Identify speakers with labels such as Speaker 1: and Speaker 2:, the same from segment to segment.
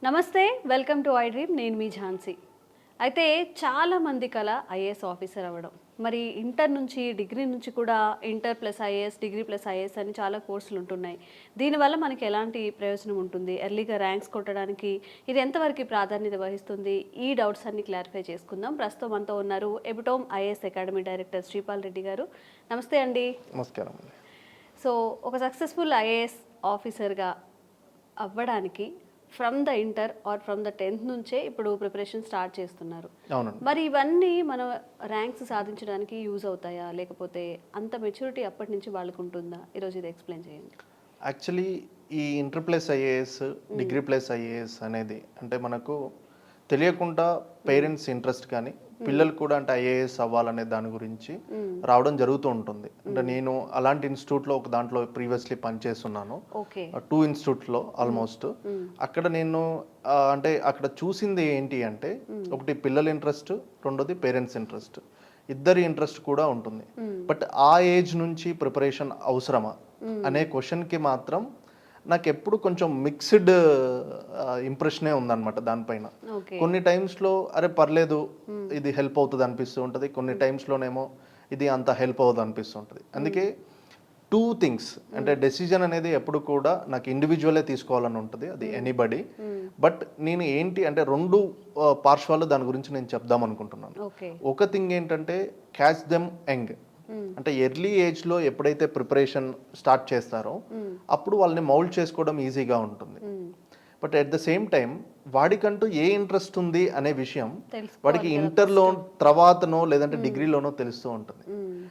Speaker 1: నమస్తే, welcome to I dream. నేను మీ ఝాన్సీ. అయితే చాలామంది కల ఐఏఎస్ ఆఫీసర్ అవ్వడం. మరి ఇంటర్ నుంచి డిగ్రీ నుంచి కూడా inter plus IAS, degree plus IAS అని చాలా కోర్సులు ఉంటున్నాయి. దీనివల్ల మనకి ఎలాంటి ప్రయోజనం ఉంటుంది? ఎర్లీగా ర్యాంక్స్ కొట్టడానికి ఇది ఎంతవరకు ప్రాధాన్యత వహిస్తుంది? ఈ డౌట్స్ అన్ని క్లారిఫై చేసుకుందాం. ప్రస్తుతం మనతో ఉన్నారు Epitome IAS academy director Sripal Reddy గారు. నమస్తే అండి.
Speaker 2: నమస్కారం.
Speaker 1: సో ఒక సక్సెస్ఫుల్ ఐఏఎస్ ఆఫీసర్గా అవ్వడానికి from the inter or from the 10th నుంచే ఇప్పుడు ప్రిపరేషన్ స్టార్ట్ చేస్తున్నారు.
Speaker 2: అవునండి.
Speaker 1: మరి ఇవన్నీ మన ర్యాంక్స్ సాధించడానికి యూజ్ అవుతాయా, లేకపోతే అంత మెచ్యూరిటీ అప్పటి నుంచి వాళ్ళకు ఉంటుందా? ఈరోజు ఇది ఎక్స్ప్లెయిన్ చేయండి.
Speaker 2: యాక్చువల్లీ ఈ inter plus IAS, degree plus IAS అనేది అంటే మనకు తెలియకుండా పేరెంట్స్ ఇంట్రెస్ట్ కానీ పిల్లలు కూడా అంటే ఐఏఎస్ అవ్వాలనే దాని గురించి రావడం జరుగుతూ ఉంటుంది. అంటే నేను అలాంటి ఇన్స్టిట్యూట్లో ఒక దాంట్లో ప్రీవియస్లీ పనిచేస్తున్నాను. 2 ఇన్స్టిట్యూట్లో ఆల్మోస్ట్. అక్కడ నేను అంటే అక్కడ చూసింది ఏంటి అంటే ఒకటి పిల్లల ఇంట్రెస్ట్, రెండోది పేరెంట్స్ ఇంట్రెస్ట్, ఇద్దరి ఇంట్రెస్ట్ కూడా ఉంటుంది. బట్ ఆ ఏజ్ నుంచి ప్రిపరేషన్ అవసరమా అనే క్వశ్చన్కి మాత్రం నాకు ఎప్పుడు కొంచెం మిక్స్డ్ ఇంప్రెషనే ఉందన్నమాట దానిపైన. కొన్ని టైమ్స్లో అరే పర్లేదు ఇది హెల్ప్ అవుతుంది అనిపిస్తూ ఉంటుంది, కొన్ని టైమ్స్లోనేమో ఇది అంత హెల్ప్ అవుతుంది అనిపిస్తూ ఉంటుంది. అందుకే 2 థింగ్స్ అంటే డెసిజన్ అనేది ఎప్పుడు కూడా నాకు ఇండివిజువలే తీసుకోవాలని ఉంటుంది, అది ఎనీబడి. బట్ నేను ఏంటి అంటే 2 పార్శ్వాలు దాని గురించి నేను చెప్దాం అనుకుంటున్నాను. ఒక థింగ్ ఏంటంటే క్యాచ్ దెమ్ యంగ్, అంటే ఎర్లీ ఏజ్లో ఎప్పుడైతే ప్రిపరేషన్ స్టార్ట్ చేస్తారో అప్పుడు వాళ్ళని మౌల్డ్ చేసుకోవడం ఈజీగా ఉంటుంది. But at the same time వాడికంటూ ఏ ఇంట్రెస్ట్ ఉంది అనే విషయం వాడికి ఇంటర్లో తర్వాతనో లేదంటే డిగ్రీలోనో తెలుస్తూ ఉంటుంది.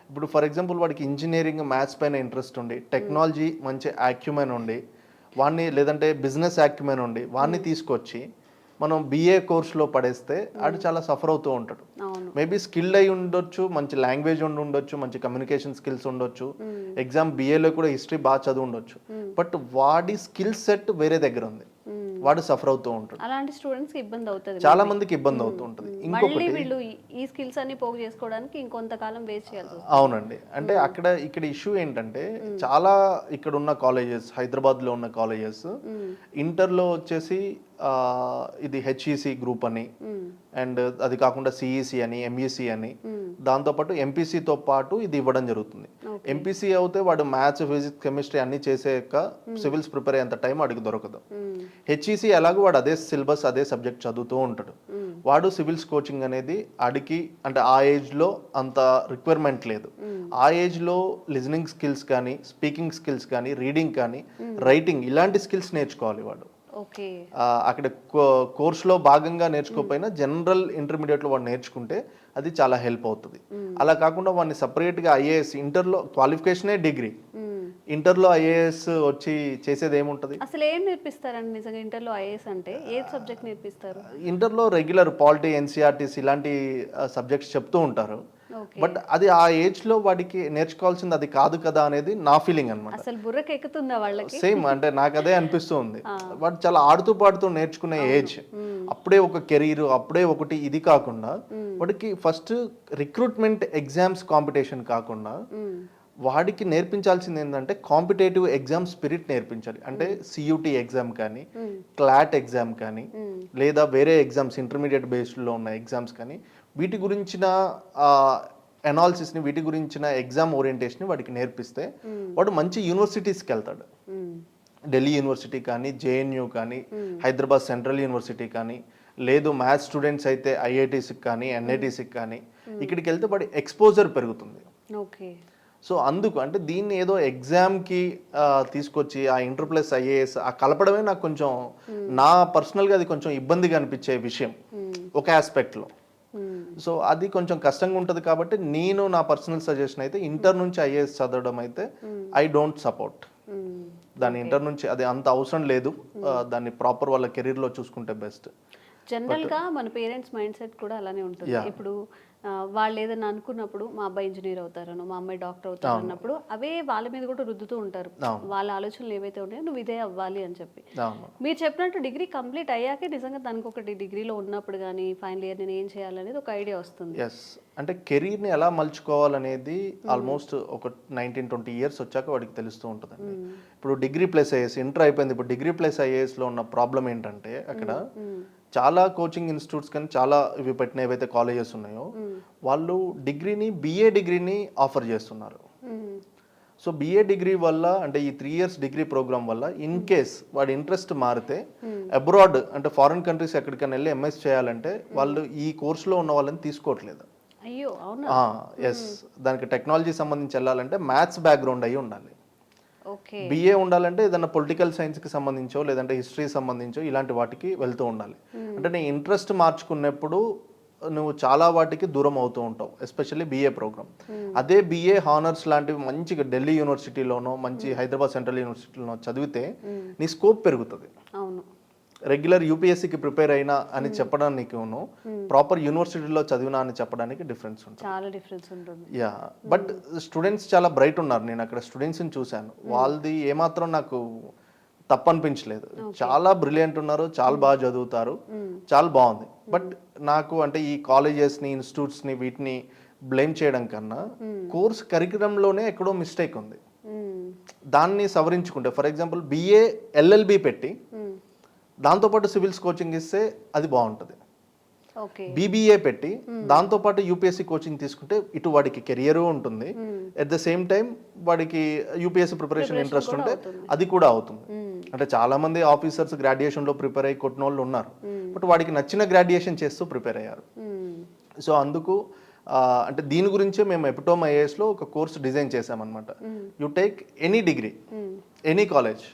Speaker 2: ఇప్పుడు ఫర్ ఎగ్జాంపుల్ వాడికి ఇంజనీరింగ్, మ్యాథ్స్ పైన ఇంట్రెస్ట్ ఉండి, టెక్నాలజీ మంచి యాక్యుమెన్ ఉండి వాడిని, లేదంటే బిజినెస్ యాక్యుమెన్ ఉండి వాడిని తీసుకొచ్చి మనం బిఏ కోర్సులో పడేస్తే ఆడు చాలా సఫర్ అవుతూ ఉంటాడు. మేబీ స్కిల్డ్ అయి ఉండొచ్చు, మంచి లాంగ్వేజ్ ఉండొచ్చు, మంచి కమ్యూనికేషన్ స్కిల్స్ ఉండొచ్చు, ఎగ్జామ్ బిఏలో కూడా హిస్టరీ బాగా చదువు ఉండొచ్చు, బట్ వాడి స్కిల్ సెట్ వేరే దగ్గర ఉంది, వాడు సఫర్ అవుతూ ఉంటాడు.
Speaker 1: అలాంటి స్టూడెంట్స్ కి ఇబ్బంది అవుతుంది,
Speaker 2: చాలా మందికి ఇబ్బంది అవుతూ ఉంటుంది. ఇంకొకటి
Speaker 1: వీళ్ళు ఈ స్కిల్స్ అన్ని పోగు చేసుకోవడానికి ఇంకొంతకాలం వేస్ట్ చేయాల్సి వస్తుంది.
Speaker 2: అవునండి. అంటే ఇక్కడ ఇష్యూ ఏంటంటే చాలా ఇక్కడ ఉన్న కాలేజెస్, హైదరాబాద్లో ఉన్న కాలేజెస్ ఇంటర్లో వచ్చేసి ఇది హెచ్ఈసి గ్రూప్ అని, అండ్ అది కాకుండా సిఈసి అని, ఎంఈసి అని, దాంతోపాటు ఎంపీసీతో పాటు ఇది ఇవ్వడం జరుగుతుంది. ఎంపీసీ అయితే వాడు మ్యాథ్స్, ఫిజిక్స్, కెమిస్ట్రీ అన్ని చేసాక సివిల్స్ ప్రిపేర్ అయ్యేంత టైం వాడికి దొరకదు. హెచ్ఈసి ఎలాగో వాడు అదే సిలబస్, అదే సబ్జెక్ట్ చదువుతూ ఉంటాడు. వాడు సివిల్స్ కోచింగ్ అనేది ఆడికి అంటే ఆ ఏజ్లో అంత రిక్వైర్మెంట్ లేదు. ఆ ఏజ్లో లిజనింగ్ స్కిల్స్ కానీ, స్పీకింగ్ స్కిల్స్ కానీ, రీడింగ్ కానీ, రైటింగ్ ఇలాంటి స్కిల్స్ నేర్చుకోవాలి వాడు. అక్కడ కోర్సులో భాగంగా నేర్చుకోకపోయినా జనరల్ ఇంటర్మీడియట్లో వాడు నేర్చుకుంటే అది చాలా హెల్ప్ అవుతుంది. అలా కాకుండా వాడిని సపరేట్గా ఐఏఎస్, ఇంటర్లో క్వాలిఫికేషనే డిగ్రీ, ఇంటర్లో ఐఏఎస్ వచ్చి చేసేది ఏముంటుంది?
Speaker 1: అసలు ఏం నేర్పిస్తారండి నిజంగా ఇంటర్లో ఐఏఎస్ అంటే? ఏ సబ్జెక్ట్ నేర్పిస్తారు?
Speaker 2: ఇంటర్లో రెగ్యులర్ పాలిటీ, ఎన్సీఆర్టీస్ ఇలాంటి సబ్జెక్ట్స్ చెప్తూ ఉంటారు. బట్ అది ఆ ఏజ్ లో వాడికి నేర్చుకోవాల్సింది అది కాదు కదా అనేది నా ఫీలింగ్ అనమాట.
Speaker 1: అసలు బుర్రకి ఎక్కుతుందా వాళ్ళకి?
Speaker 2: సేమ్ అంటే నాకు అదే అనిపిస్తుంది. వాడు చాలా ఆడుతూ పాడుతూ నేర్చుకునే ఏజ్, అప్పుడే ఒక కెరీర్, అప్పుడే ఒకటి ఇది కాకుండా వాడికి ఫస్ట్ రిక్రూట్మెంట్ ఎగ్జామ్స్ కాంపిటీషన్ కాకుండా వాడికి నేర్పించాల్సింది ఏంటంటే కాంపిటేటివ్ ఎగ్జామ్ స్పిరిట్ నేర్పించాలి. అంటే సియూటీ ఎగ్జామ్ కానీ, క్లాట్ ఎగ్జామ్ కానీ, లేదా వేరే ఎగ్జామ్స్ ఇంటర్మీడియట్ బేస్డ్లో ఉన్న ఎగ్జామ్స్ కానీ, వీటి గురించిన అనాలిసిస్ని, వీటి గురించిన ఎగ్జామ్ ఓరియంటేషన్ని వాడికి నేర్పిస్తే వాడు మంచి యూనివర్సిటీస్కి వెళ్తాడు. ఢిల్లీ యూనివర్సిటీ కానీ, జేఎన్యూ కానీ, హైదరాబాద్ సెంట్రల్ యూనివర్సిటీ కానీ, లేదు మ్యాథ్స్ స్టూడెంట్స్ అయితే ఐఐటీస్కి కానీ, ఎన్ఐటీస్కి కానీ, ఇక్కడికి వెళ్తే వాడి ఎక్స్పోజర్ పెరుగుతుంది. సో అందుకు అంటే దీన్ని ఏదో ఎగ్జామ్కి తీసుకొచ్చి ఆ ఇంటర్ ప్లస్ ఐఏఎస్ ఆ కలపడమే నాకు కొంచెం, నా పర్సనల్గా అది కొంచెం ఇబ్బందిగా అనిపించే విషయం ఒక ఆస్పెక్ట్లో. సో అది కొంచెం కష్టంగా ఉంటుంది. కాబట్టి నేను నా పర్సనల్ సజెషన్ అయితే ఇంటర్ నుంచి ఐఏఎస్ చదవడం అయితే ఐ డోంట్ సపోర్ట్ దాన్ని. ఇంటర్ నుంచి అది అంత అవసరం లేదు, దాన్ని ప్రాపర్ వాళ్ళ కెరీర్లో చూసుకుంటే బెస్ట్.
Speaker 1: జనరల్గా మన పేరెంట్స్ మైండ్ సెట్ కూడా అలానే ఉంటుంది.
Speaker 2: Yeah.
Speaker 1: ఇప్పుడు వాళ్ళు ఏదైనా అనుకున్నప్పుడు మా అబ్బాయి ఇంజనీర్ అవుతారనో మా అమ్మాయి డాక్టర్ అవుతారు అన్నప్పుడు అవే వాళ్ళ మీద కూడా రుద్దుతూ ఉంటారు. వాళ్ళ ఆలోచనలు ఏవైతే ఉన్నాయో నువ్వు ఇదే అవ్వాలి అని చెప్పి.
Speaker 2: అవును.
Speaker 1: మీరు చెప్పినట్టు డిగ్రీ కంప్లీట్ అయ్యాకే నిజంగా దానికి ఒకటి డిగ్రీలో ఉన్నప్పుడు కానీ ఫైనల్ ఇయర్ నేను ఏం చేయాలనేది ఒక ఐడియా వస్తుంది.
Speaker 2: ఎస్, అంటే కెరీర్ని ఎలా మలుచుకోవాలనేది ఆల్మోస్ట్ ఒక 19-20 ఇయర్స్ వచ్చాక వాడికి తెలుస్తూ ఉంటుందండి. ఇప్పుడు డిగ్రీ ప్లస్ ఐఏఎస్ ఇంటర్ అయిపోయింది, ఇప్పుడు డిగ్రీ ప్లస్ ఐఏఎస్లో ఉన్న ప్రాబ్లం ఏంటంటే అక్కడ చాలా కోచింగ్ ఇన్స్టిట్యూట్స్ కానీ చాలా ఇవి పెట్టిన ఏవైతే కాలేజెస్ ఉన్నాయో వాళ్ళు BA డిగ్రీని ఆఫర్ చేస్తున్నారు. సో BA డిగ్రీ వల్ల అంటే ఈ 3 ఇయర్స్ డిగ్రీ ప్రోగ్రామ్ వల్ల ఇన్ కేస్ వాడి ఇంట్రెస్ట్ మారితే అబ్రాడ్ అంటే ఫారిన్ కంట్రీస్ ఎక్కడికైనా వెళ్ళి ఎంఎస్ చేయాలంటే వాళ్ళు ఈ కోర్సులో ఉన్న వాళ్ళని తీసుకోవట్లేదు.
Speaker 1: అయ్యో అవునా?
Speaker 2: ఎస్, దానికి టెక్నాలజీ సంబంధించి వెళ్ళాలంటే మ్యాథ్స్ బ్యాక్గ్రౌండ్ అయ్యి ఉండాలి.
Speaker 1: ఓకే.
Speaker 2: BA ఉండాలంటే ఏదైనా పొలిటికల్ సైన్స్కి సంబంధించో లేదంటే హిస్టరీ సంబంధించో ఇలాంటి వాటికి వెళ్తూ ఉండాలి. అంటే నీ ఇంట్రెస్ట్ మార్చుకున్నప్పుడు నువ్వు చాలా వాటికి దూరం అవుతూ ఉంటావు, ఎస్పెషల్లీ BA ప్రోగ్రామ్. అదే BA హానర్స్ లాంటివి మంచిగా ఢిల్లీ యూనివర్సిటీలోనో మంచి హైదరాబాద్ సెంట్రల్ యూనివర్సిటీలోనో చదివితే నీ స్కోప్ పెరుగుతుంది.
Speaker 1: అవును.
Speaker 2: రెగ్యులర్ యూపీఎస్సీకి ప్రిపేర్ అయినా అని చెప్పడానికి ప్రాపర్ యూనివర్సిటీలో చదివినా అని చెప్పడానికి డిఫరెన్స్ ఉంటుంది.
Speaker 1: చాలా డిఫరెన్స్ ఉంటుంది.
Speaker 2: యా, బట్ స్టూడెంట్స్ చాలా బ్రైట్ ఉన్నారు. నేను అక్కడ స్టూడెంట్స్ని చూశాను, వాళ్ళది ఏమాత్రం నాకు తప్పనిపించలేదు. చాలా బ్రిలియంట్ ఉన్నారు, చాలా బాగా చదువుతారు, చాలా బాగుంది. బట్ నాకు అంటే ఈ కాలేజెస్ని ఇన్స్టిట్యూట్స్ని వీటిని బ్లేమ్ చేయడం కన్నా కోర్స్ కరికులంలోనే ఎక్కడో మిస్టేక్ ఉంది. దాన్ని సవరించుకుంటే ఫర్ ఎగ్జాంపుల్ BA LLB పెట్టి దాంతోపాటు సివిల్స్ కోచింగ్ ఇస్తే అది బాగుంటుంది. BBA పెట్టి దాంతోపాటు UPSC కోచింగ్ తీసుకుంటే ఇటు వాడికి కెరియర్ ఉంటుంది, ఎట్ ద సేమ్ టైం వాడికి UPSC ప్రిపరేషన్ ఇంట్రెస్ట్ ఉంటే అది కూడా అవుతుంది. అంటే చాలా మంది ఆఫీసర్స్ గ్రాడ్యుయేషన్లో ప్రిపేర్ అయ్యి కొట్టిన వాళ్ళు ఉన్నారు, బట్ వాడికి నచ్చిన గ్రాడ్యుయేషన్ చేస్తూ ప్రిపేర్ అయ్యారు. సో అందుకు అంటే దీని గురించే మేము ఎపిటోమ్ IASలో ఒక కోర్స్ డిజైన్ చేసామన్నమాట. You take any degree any college,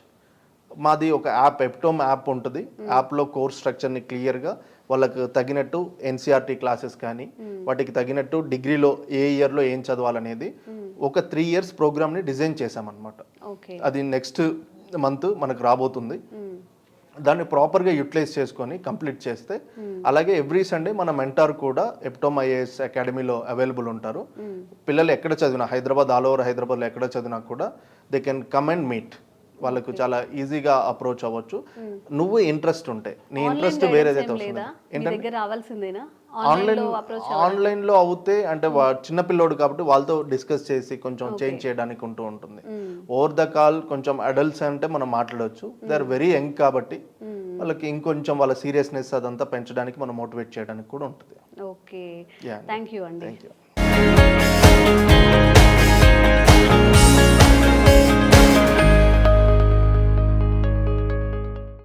Speaker 2: మాది ఒక యాప్ ఎపిటోమ్ యాప్ ఉంటుంది. యాప్లో కోర్స్ స్ట్రక్చర్ని క్లియర్గా వాళ్ళకు తగినట్టు NCERT క్లాసెస్ కానీ వాటికి తగినట్టు డిగ్రీలో ఏ ఇయర్లో ఏం చదవాలనేది ఒక 3 ఇయర్స్ ప్రోగ్రామ్ని డిజైన్ చేసామన్నమాట. అది నెక్స్ట్ మంత్ మనకు రాబోతుంది. దాన్ని ప్రాపర్గా యూటిలైజ్ చేసుకొని కంప్లీట్ చేస్తే, అలాగే ఎవ్రీ సండే మన మెంటార్ కూడా ఎపిటోమ్ IAS అకాడమీలో అవైలబుల్ ఉంటారు. పిల్లలు ఎక్కడ చదివినా హైదరాబాద్ ఆల్ ఓవర్ హైదరాబాద్లో ఎక్కడ చదివినా కూడా they can come and meet. వాళ్ళకు చాలా ఈజీగా అప్రోచ్ అవ్వచ్చు. నువ్వు ఇంట్రెస్ట్ ఉంటే, నీ ఇంట్రెస్ట్ వేరేదైతే వస్తుంది ఏంటంటే ఆన్లైన్లో అవుతే అంటే చిన్నపిల్లోడు కాబట్టి వాళ్ళతో డిస్కస్ చేసి కొంచెం చేంజ్ చేయడానికి ఉంటూ ఉంటుంది. ఓవర్ ద కాల్ కొంచెం అడల్ట్స్ అంటే మనం మాట్లాడవచ్చు. దే ఆర్ వెరీ యంగ్ కాబట్టి వాళ్ళకి ఇంకొంచెం వాళ్ళ సీరియస్నెస్ అదంతా పెంచడానికి మనం మోటివేట్ చేయడానికి కూడా ఉంటుంది.
Speaker 1: ఓకే, థ్యాంక్ యూ అండి.
Speaker 2: Thank you.